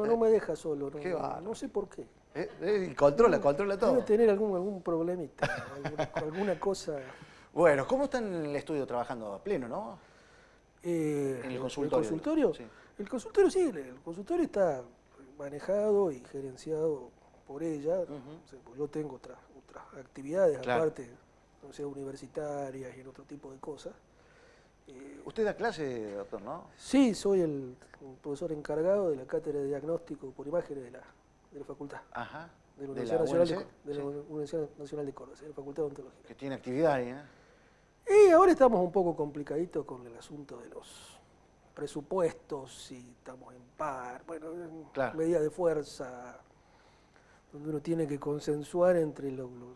no me deja solo, Qué bárbaro. no sé por qué. Controla todo. Debe tener algún problemita, alguna cosa. Bueno, ¿cómo está en el estudio trabajando a pleno, no? En el consultorio. ¿El consultorio? Sí. El consultorio sí, el consultorio está manejado y gerenciado por ella. O sea, pues yo tengo otras actividades Claro. aparte, no sé, universitarias y en otro tipo de cosas. Usted da clase, doctor, ¿no? Sí, soy el profesor encargado de la cátedra de diagnóstico por imágenes de la facultad. Ajá. De la ¿De Universidad la Nacional, UNC? de la Sí. Universidad Nacional de Córdoba, de la Facultad de Odontología. Que tiene actividad ahí, ¿eh? Y ahora estamos un poco complicaditos con el asunto de los presupuestos, si estamos en par, bueno, Claro. medida de fuerza, donde uno tiene que consensuar entre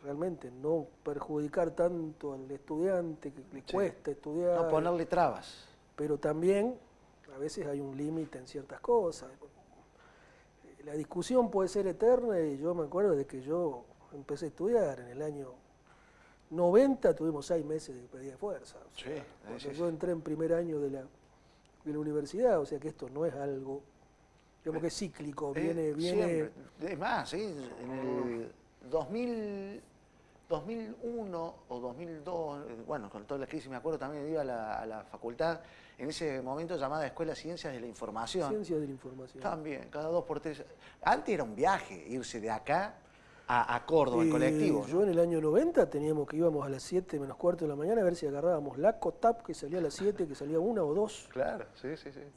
realmente no perjudicar tanto al estudiante que le Sí. cuesta estudiar, No ponerle trabas. pero también a veces hay un límite en ciertas cosas. La discusión puede ser eterna y yo me acuerdo de que yo empecé a estudiar en el año 90, tuvimos 6 meses de medida de fuerza. O sea, Sí, cuando sí, yo sí. entré en primer año de la universidad, o sea que esto no es algo, digamos que es cíclico, viene. Siempre. Es más, ¿sí? En el 2001 o 2002, bueno, con toda la crisis, me acuerdo también, iba a la facultad, en ese momento llamada Escuela de Ciencias de la Información. Ciencia de la información. También, cada 2 por 3. Antes era un viaje, irse de acá a Córdoba en colectivo, Yo ¿no? en el año 90 íbamos a las 7 menos cuarto de la mañana a ver si agarrábamos la COTAP, que salía a las 7, que salía 1 o 2. Claro, sí.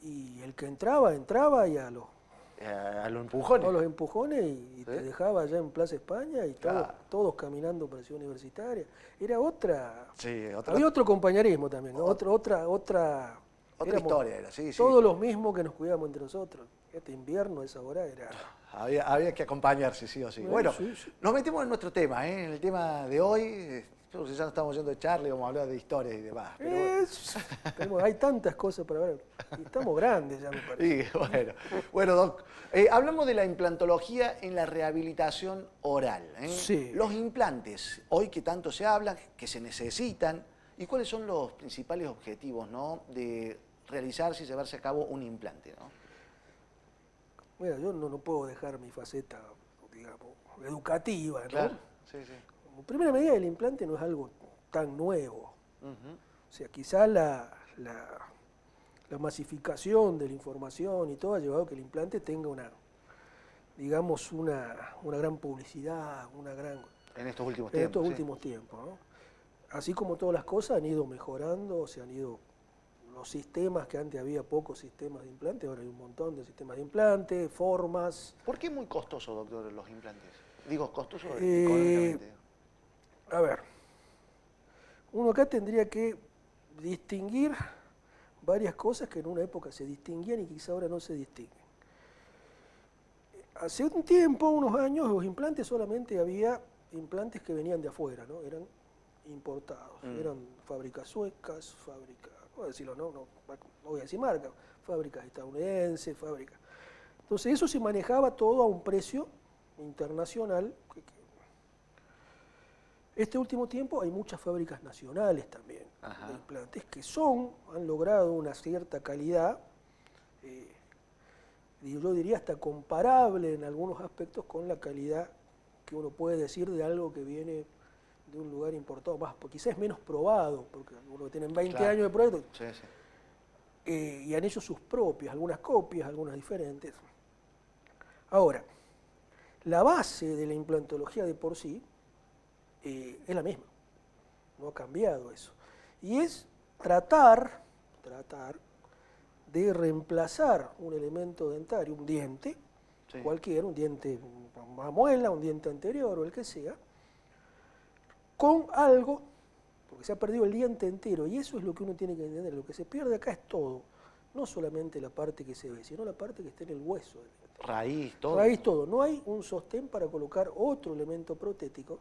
Y el que entraba y a los Empujones. todos los empujones y Sí. te dejaba allá en Plaza España y Claro. todos caminando para Ciudad Universitaria. Era otra. Sí, Había otro compañerismo también, ¿no? Otra éramos historia era, sí. Todos los mismos que nos cuidábamos entre nosotros. Este invierno, esa hora era. Había que acompañarse, sí o sí. Bueno, Sí. nos metemos en nuestro tema, ¿eh? En el tema de hoy. Ya no estamos yendo de charla, vamos a hablar de historias y demás. Pero hay tantas cosas para ver. Y estamos grandes ya, me parece. Sí, bueno, Doc, hablamos de la implantología en la rehabilitación oral. Sí. Los implantes, hoy que tanto se habla, que se necesitan, ¿y cuáles son los principales objetivos, ¿no? De realizarse y llevarse a cabo un implante, ¿no? Mira, yo no puedo dejar mi faceta, digamos, educativa, ¿no? Claro, sí. Como primera medida, el implante no es algo tan nuevo. Ujú. O sea, quizás la masificación de la información y todo ha llevado a que el implante tenga una gran publicidad, En estos últimos en tiempos. estos últimos tiempos, ¿no? Así como todas las cosas han ido mejorando, se han ido los sistemas, que antes había pocos sistemas de implante, ahora hay un montón de sistemas de implante, formas. ¿Por qué es muy costoso, doctor, los implantes? Digo, costoso Eh, económicamente. A ver, uno acá tendría que distinguir varias cosas que en una época se distinguían y quizá ahora no se distinguen. Hace un tiempo, unos años, los implantes solamente había implantes que venían de afuera, ¿no? Eran importados, eran fábricas suecas, voy a decirlo, no voy a decir marca, fábricas estadounidenses, fábricas. Entonces eso se manejaba todo a un precio internacional. Este último tiempo hay muchas fábricas nacionales también de implantes que han logrado una cierta calidad, yo diría hasta comparable en algunos aspectos con la calidad que uno puede decir de algo que viene de un lugar importado, más, porque quizás es menos probado, porque algunos tienen 20 Claro. años de proyecto, Sí. y han hecho sus propias, algunas copias, algunas diferentes. Ahora, la base de la implantología de por sí es la misma, no ha cambiado eso. Y es tratar de reemplazar un elemento dentario, un diente, Sí. cualquiera, un diente, una muela, un diente anterior o el que sea, con algo, porque se ha perdido el diente entero, y eso es lo que uno tiene que entender, lo que se pierde acá es todo, no solamente la parte que se ve, sino la parte que está en el hueso del diente. Raíz, todo. Raíz, todo. No hay un sostén para colocar otro elemento protético,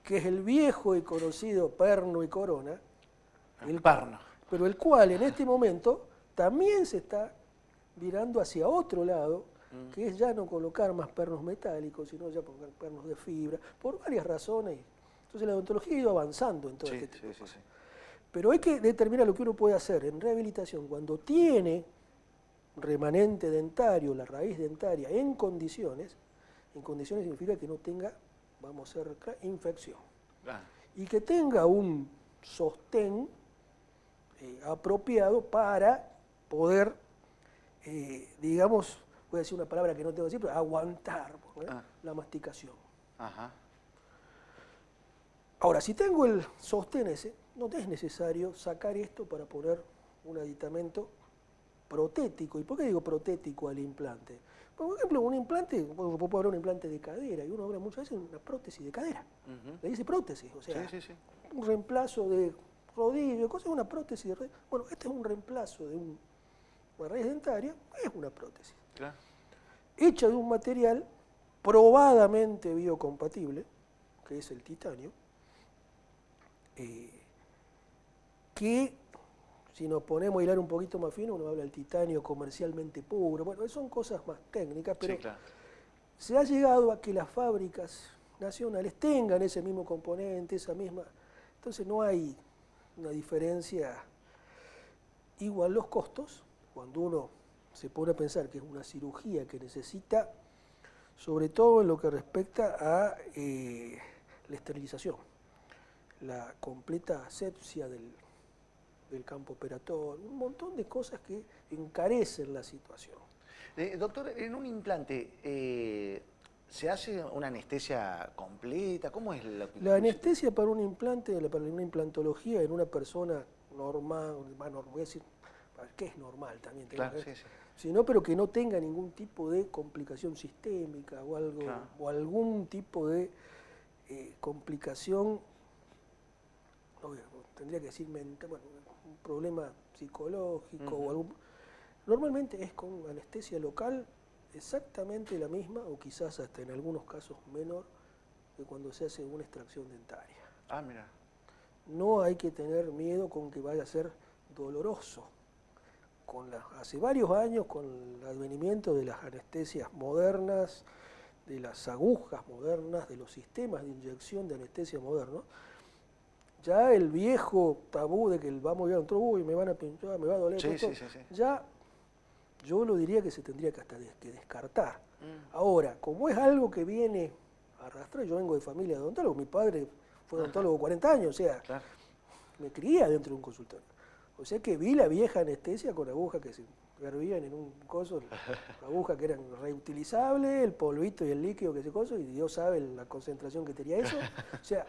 que es el viejo y conocido perno y corona, El perno. pero el cual en este momento también se está virando hacia otro lado, que es ya no colocar más pernos metálicos, sino ya poner pernos de fibra, por varias razones. Entonces la odontología ha ido avanzando en todo este tipo de cosas. Pero hay que determinar lo que uno puede hacer en rehabilitación cuando tiene remanente dentario, la raíz dentaria, en condiciones significa que no tenga, vamos a ser claros, infección. Ah, Y que tenga un sostén apropiado para poder, digamos, voy a decir una palabra que no tengo que decir, pero aguantar la masticación. ajá. Ahora, si tengo el sostén ese, no es necesario sacar esto para poner un aditamento protético. ¿Y por qué digo protético al implante? Por ejemplo, un implante, puedo hablar de un implante de cadera, y uno habla muchas veces de una prótesis de cadera. Le dice prótesis, o sea, Sí, sí, sí. un reemplazo de rodillo, cosas, una prótesis de rodillo. Bueno, este es un reemplazo de una raíz dentaria, es una prótesis. Claro. Hecha de un material probadamente biocompatible, que es el titanio, que si nos ponemos a hilar un poquito más fino, uno habla del titanio comercialmente puro, bueno, son cosas más técnicas, pero Sí, claro. se ha llegado a que las fábricas nacionales tengan ese mismo componente, esa misma, entonces no hay una diferencia. Igual los costos, cuando uno se pone a pensar que es una cirugía que necesita, sobre todo en lo que respecta a la esterilización, la completa asepsia del campo operatorio, un montón de cosas que encarecen la situación. Doctor, en un implante, ¿se hace una anestesia completa? ¿Cómo es La anestesia para un implante, para una implantología en una persona normal, voy a decir, que es normal también, Claro, sí, sí. sino pero que no tenga ningún tipo de complicación sistémica o algo, Claro. o algún tipo de complicación, tendría que decir mental, bueno, un problema psicológico o algún. Normalmente es con anestesia local exactamente la misma, o quizás hasta en algunos casos menor, que cuando se hace una extracción dentaria. Ah, mira. No hay que tener miedo con que vaya a ser doloroso. Hace varios años, con el advenimiento de las anestesias modernas, de las agujas modernas, de los sistemas de inyección de anestesia modernos, ya el viejo tabú de que vamos a ir a un truco y me van a pinchar, me va a doler, Sí, todo, sí, sí. ya yo lo diría que se tendría que hasta que descartar. Ahora, como es algo que viene a arrastrar, yo vengo de familia de odontólogos, mi padre fue odontólogo 40 años, o sea, Claro. me crié dentro de un consultorio. O sea que vi la vieja anestesia con agujas que se hervían en un coso, agujas que eran reutilizables, el polvito y el líquido que se coso, y Dios sabe la concentración que tenía eso. O sea,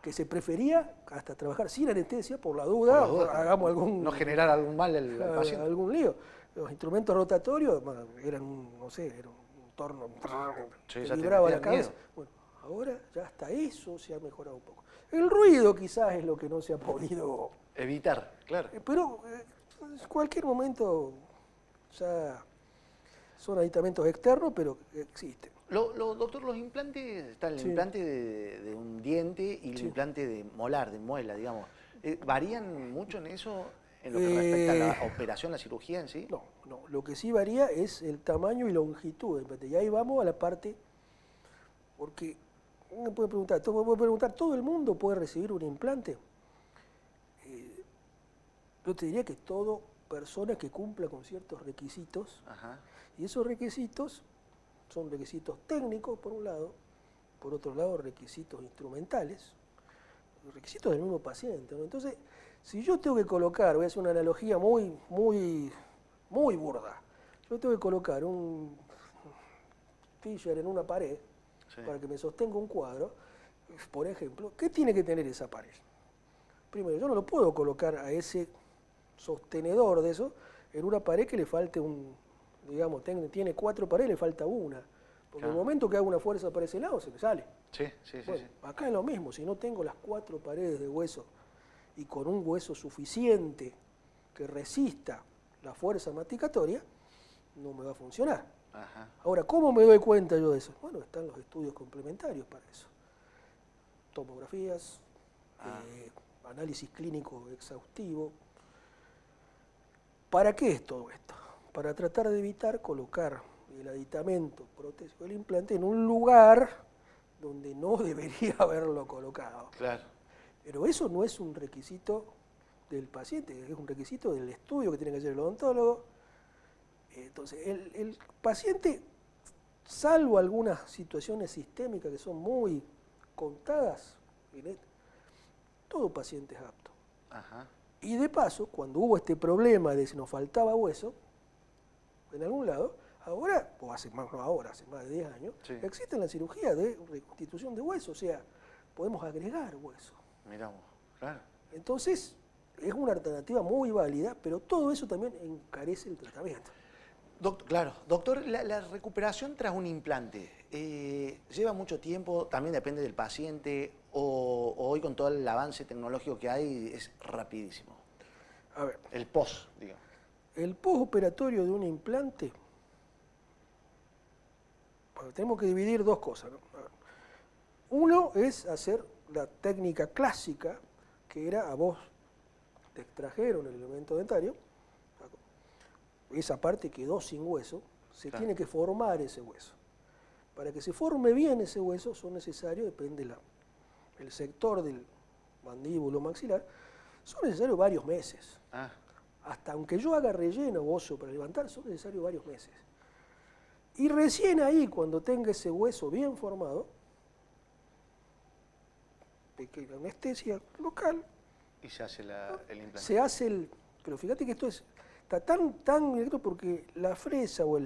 que se prefería hasta trabajar sin anestesia, por la duda, hagamos algún. No generar algún mal al paciente. Algún lío. Los instrumentos rotatorios eran, no sé, era un torno Sí, que ya te vibraba la metían cabeza. miedo. Bueno, ahora ya hasta eso se ha mejorado un poco. El ruido quizás es lo que no se ha podido. Evitar, claro. Pero en cualquier momento ya son aditamentos externos, pero existen. Doctor, los implantes, está el Sí. implante de un diente y el Sí. implante de molar, de muela, digamos. ¿Varían mucho en eso, en lo que respecta a la operación, la cirugía en sí? No, lo que sí varía es el tamaño y longitud del implante. Y ahí vamos a la parte, porque uno puede preguntar, ¿todo el mundo puede recibir un implante? Yo te diría que todo persona que cumpla con ciertos requisitos, Ajá. y esos requisitos son requisitos técnicos por un lado, por otro lado requisitos instrumentales, requisitos del mismo paciente, ¿no? Entonces, si yo tengo que colocar, voy a hacer una analogía muy burda, yo tengo que colocar un Fisher en una pared Sí. para que me sostenga un cuadro, por ejemplo, ¿qué tiene que tener esa pared? Primero, yo no lo puedo colocar a ese sostenedor de eso en una pared que le falte digamos, tiene 4 paredes, le falta una. Porque Claro. el momento que hago una fuerza para ese lado, se me sale. Sí, sí, sí. Bueno, Sí. acá es lo mismo, si no tengo las 4 paredes de hueso y con un hueso suficiente que resista la fuerza masticatoria, no me va a funcionar. Ajá. Ahora, ¿cómo me doy cuenta yo de eso? Bueno, están los estudios complementarios para eso. Tomografías, análisis clínico exhaustivo. ¿Para qué es todo esto? Para tratar de evitar colocar el aditamento protésico del implante en un lugar donde no debería haberlo colocado. Claro. Pero eso no es un requisito del paciente, es un requisito del estudio que tiene que hacer el odontólogo, Entonces, el paciente, salvo algunas situaciones sistémicas que son muy contadas, todo paciente es apto. Ajá. Y de paso, cuando hubo este problema de si nos faltaba hueso, en algún lado, ahora, o hace más, no ahora, hace más de 10 años, Sí. existe la cirugía de reconstitución de hueso, o sea, podemos agregar hueso. Mirá vos, claro. Entonces, es una alternativa muy válida, pero todo eso también encarece el tratamiento. Claro, doctor, la recuperación tras un implante, ¿lleva mucho tiempo? ¿También depende del paciente? O hoy con todo el avance tecnológico que hay es rapidísimo? A ver, El post, digamos. el postoperatorio de un implante, bueno, tenemos que dividir dos cosas, ¿no? A ver, uno es hacer la técnica clásica, que era a vos te extrajeron el elemento dentario, esa parte quedó sin hueso, se Claro. tiene que formar ese hueso. Para que se forme bien ese hueso son necesarios, depende el sector del mandíbulo maxilar, son necesarios varios meses. Ah, Hasta aunque yo haga relleno óseo para levantar, son necesarios varios meses. Y recién ahí, cuando tenga ese hueso bien formado, pequeña anestesia local, y se hace el implante. se hace el... Pero fíjate que esto está tan directo porque la fresa o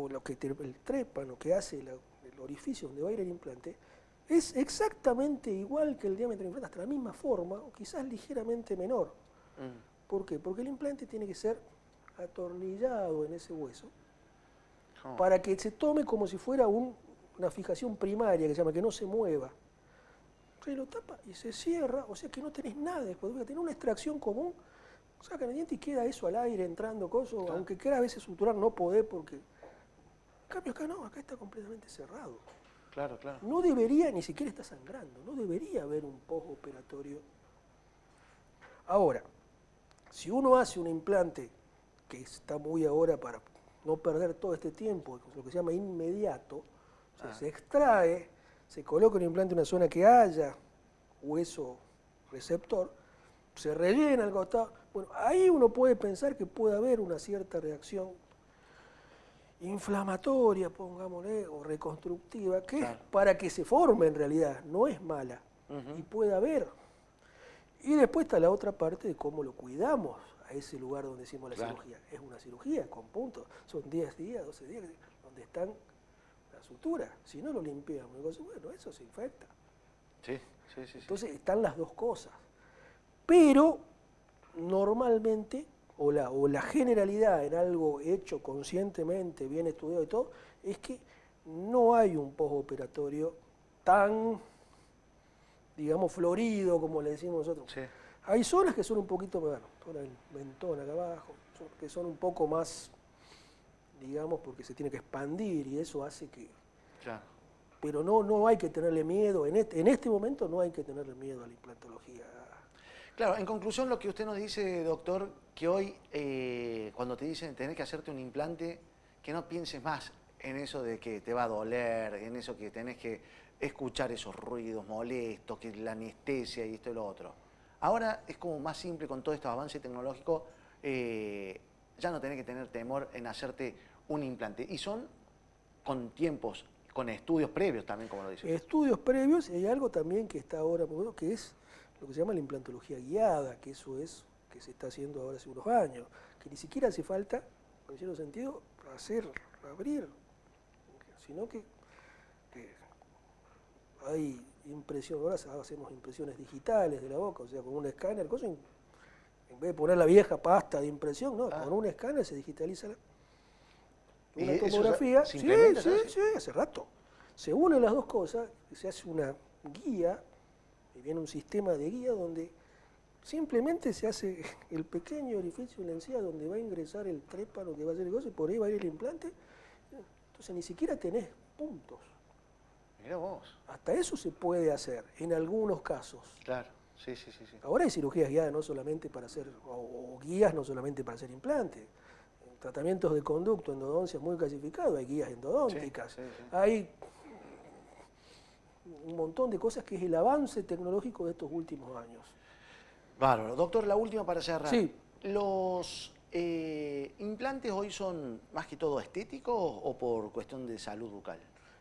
lo que el trépano que hace el orificio donde va a ir el implante es exactamente igual que el diámetro del implante, hasta la misma forma, o quizás ligeramente menor. ¿Por qué? Porque el implante tiene que ser atornillado en ese hueso Oh. para que se tome como si fuera una fijación primaria, que se llama, que no se mueva. Se lo tapa y se cierra, o sea que no tenés nada después. Tener una extracción común, sacan el diente y queda eso al aire, entrando cosas, Claro. aunque quiera a veces suturar, no podés porque... En cambio acá no, acá está completamente cerrado. Claro, claro. No debería, ni siquiera está sangrando, no debería haber un postoperatorio. Ahora, si uno hace un implante que está muy ahora para no perder todo este tiempo, lo que se llama inmediato, o sea, se extrae, se coloca un implante en una zona que haya hueso receptor, se rellena al costado, bueno, ahí uno puede pensar que puede haber una cierta reacción inflamatoria, pongámosle, o reconstructiva, que Claro. es para que se forme en realidad, no es mala, y puede haber. Y después está la otra parte de cómo lo cuidamos a ese lugar donde hicimos la Claro. cirugía. Es una cirugía con puntos, son 10 días, 12 días, donde están las suturas. Si no lo limpiamos, bueno, eso se infecta. Sí, sí, sí. Sí. Entonces están las dos cosas. Pero normalmente, o la generalidad en algo hecho conscientemente, bien estudiado y todo, es que no hay un postoperatorio tan, digamos, florido, como le decimos nosotros. Sí. Hay zonas que son un poquito, bueno, zona del mentón acá abajo, que son un poco más, digamos, porque se tiene que expandir y eso hace que... Claro. Pero no hay que tenerle miedo, en este momento no hay que tenerle miedo a la implantología. Claro, en conclusión lo que usted nos dice, doctor, que hoy cuando te dicen tenés que hacerte un implante, que no pienses más en eso de que te va a doler, en eso que tenés que escuchar esos ruidos molestos, que la anestesia y esto y lo otro. Ahora es como más simple con todo este avance tecnológico, ya no tenés que tener temor en hacerte un implante. Y son con tiempos, con estudios previos también, como lo dice. Estudios previos, y hay algo también que está ahora muy bueno, que es lo que se llama la implantología guiada, que eso es que se está haciendo ahora hace unos años, que ni siquiera hace falta, en cierto sentido, abrir, sino que hay impresión, ahora hacemos impresiones digitales de la boca, o sea, con un escáner, en vez de poner la vieja pasta de impresión, no, con un escáner se digitaliza una tomografía. ¿Se Sí, implementa, sí, sabes? sí, hace rato. Se unen las dos cosas, se hace una guía, y viene un sistema de guía donde simplemente se hace el pequeño orificio en la encía donde va a ingresar el trépano que va a hacer el gozo y por ahí va a ir el implante. Entonces ni siquiera tenés puntos. Mirá vos. Hasta eso se puede hacer en algunos casos. Claro, sí, sí, sí, sí. Ahora hay cirugías guiadas no solamente para hacer, o guías no solamente para hacer implantes. En tratamientos de conducto, endodoncias muy clasificados, hay guías endodónticas. Sí, sí, sí. Hay un montón de cosas que es el avance tecnológico de estos últimos años. Bárbaro. Doctor, la última para cerrar. Sí. Los ¿Implantes hoy son más que todo estéticos o por cuestión de salud bucal?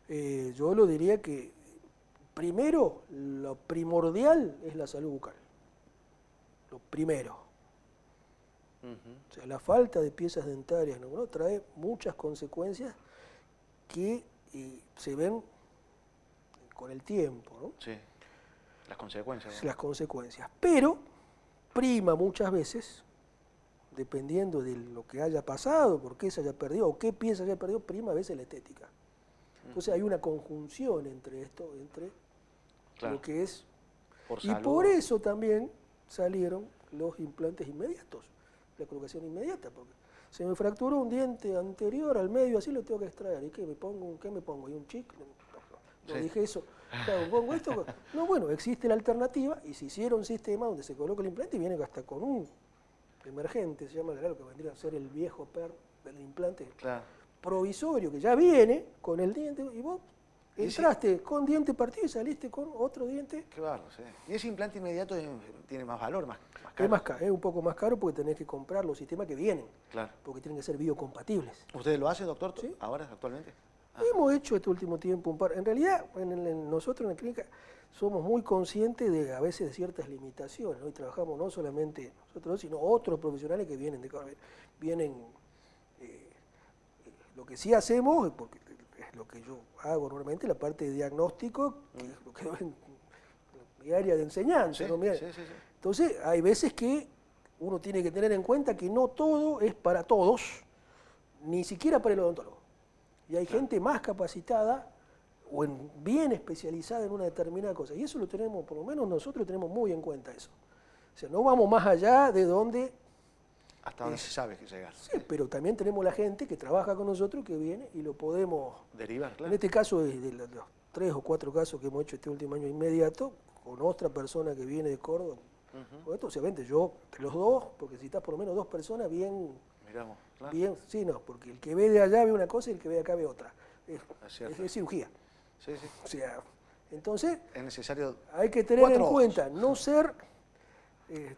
Yo lo diría que primero, lo primordial es la salud bucal. Lo primero. O sea, la falta de piezas dentarias, ¿no? Trae muchas consecuencias que se ven con el tiempo, ¿no? Sí, las consecuencias. Las consecuencias. Pero prima muchas veces, dependiendo de lo que haya pasado, por qué se haya perdido o qué pieza haya perdido, prima a veces la estética. Entonces hay una conjunción entre esto, entre lo que es... Por y salud. por eso también salieron los implantes inmediatos, la colocación inmediata, porque se me fracturó un diente anterior al medio, así lo tengo que extraer. ¿Y qué me pongo? ¿Qué me pongo? ¿Y un chicle? No Sí. dije eso. Claro, pongo esto. No, bueno, existe la alternativa y se hicieron sistemas donde se coloca el implante y viene hasta con un emergente, se llama, claro, que vendría a ser el viejo PER del implante provisorio, que ya viene con el diente y vos entraste con diente partido y saliste con otro diente. Qué barro, sí. Y ese implante inmediato tiene más valor, más caro. Es más caro, es un poco más caro porque tenés que comprar los sistemas que vienen, Claro. porque tienen que ser biocompatibles. ¿Usted lo hace, doctor, Sí. ahora, actualmente? Hemos hecho este último tiempo un par. En realidad, nosotros en la clínica somos muy conscientes de a veces de ciertas limitaciones, ¿no? Y trabajamos no solamente nosotros, sino otros profesionales que vienen lo que sí hacemos, porque es lo que yo hago normalmente, la parte de diagnóstico, que es lo que veo en mi área de enseñanza. Sí, ¿no? sí. Entonces, hay veces que uno tiene que tener en cuenta que no todo es para todos, ni siquiera para el odontólogo. Y hay gente más capacitada o bien especializada en una determinada cosa. Y eso lo tenemos, por lo menos nosotros tenemos muy en cuenta eso. O sea, no vamos más allá de donde... Hasta donde se sabe que llegar. Sí, pero también tenemos la gente que trabaja con nosotros que viene y lo podemos... Derivar, claro. En este caso, de los 3 o 4 casos que hemos hecho este último año inmediato, con otra persona que viene de Córdoba. Con esto, obviamente, yo, de los dos, porque necesitas por lo menos 2 personas bien... Miramos, claro. Bien, sí, no, porque el que ve de allá ve una cosa y el que ve de acá ve otra. Es cirugía. Sí, sí. O sea, entonces Es necesario... hay que tener en 4 ojos. cuenta, no ser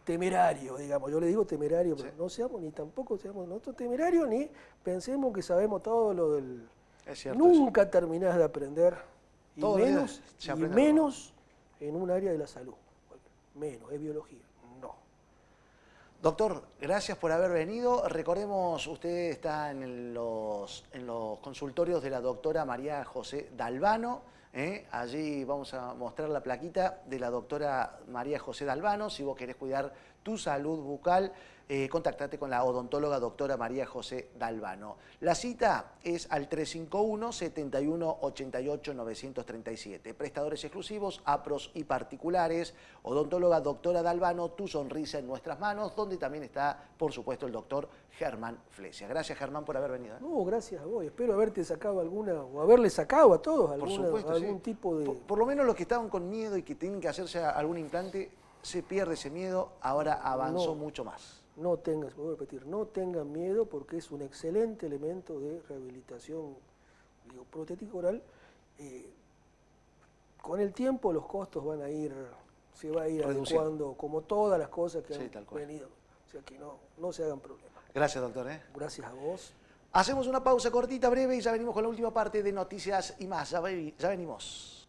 temerario, digamos. Yo le digo temerario, pero Sí. no seamos, ni tampoco seamos nosotros temerarios, ni pensemos que sabemos todo lo del... Es cierto. Nunca terminás de aprender, y Todos los días menos, se y aprende menos en un área de la salud. Menos, es biología. No. Doctor, gracias por haber venido. Recordemos, usted está en los consultorios de la doctora María José Dalbano. Allí vamos a mostrar la plaquita de la doctora María José Dalbano. Si vos querés cuidar tu salud bucal, contactate con la odontóloga doctora María José Dalbano. La cita es al 351-7188-937. Prestadores exclusivos, APROS y particulares. Odontóloga doctora Dalbano, tu sonrisa en nuestras manos, donde también está, por supuesto, el doctor Germán Flesia. Gracias, Germán, por haber venido. No, gracias a vos. Espero haberte sacado alguna, o haberle sacado a todos Por supuesto, algún sí. tipo de... Por lo menos los que estaban con miedo y que tienen que hacerse algún implante, se pierde ese miedo, ahora avanzó mucho más. No tengas, voy a repetir, no tengan miedo porque es un excelente elemento de rehabilitación protética oral. Con el tiempo los costos van a ir, se va a ir reduciendo, adecuando, como todas las cosas que sí, han tal cual. venido. O sea que no se hagan problemas. Gracias, doctor. Gracias a vos. Hacemos una pausa cortita, breve, y ya venimos con la última parte de Noticias y más. Ya venimos.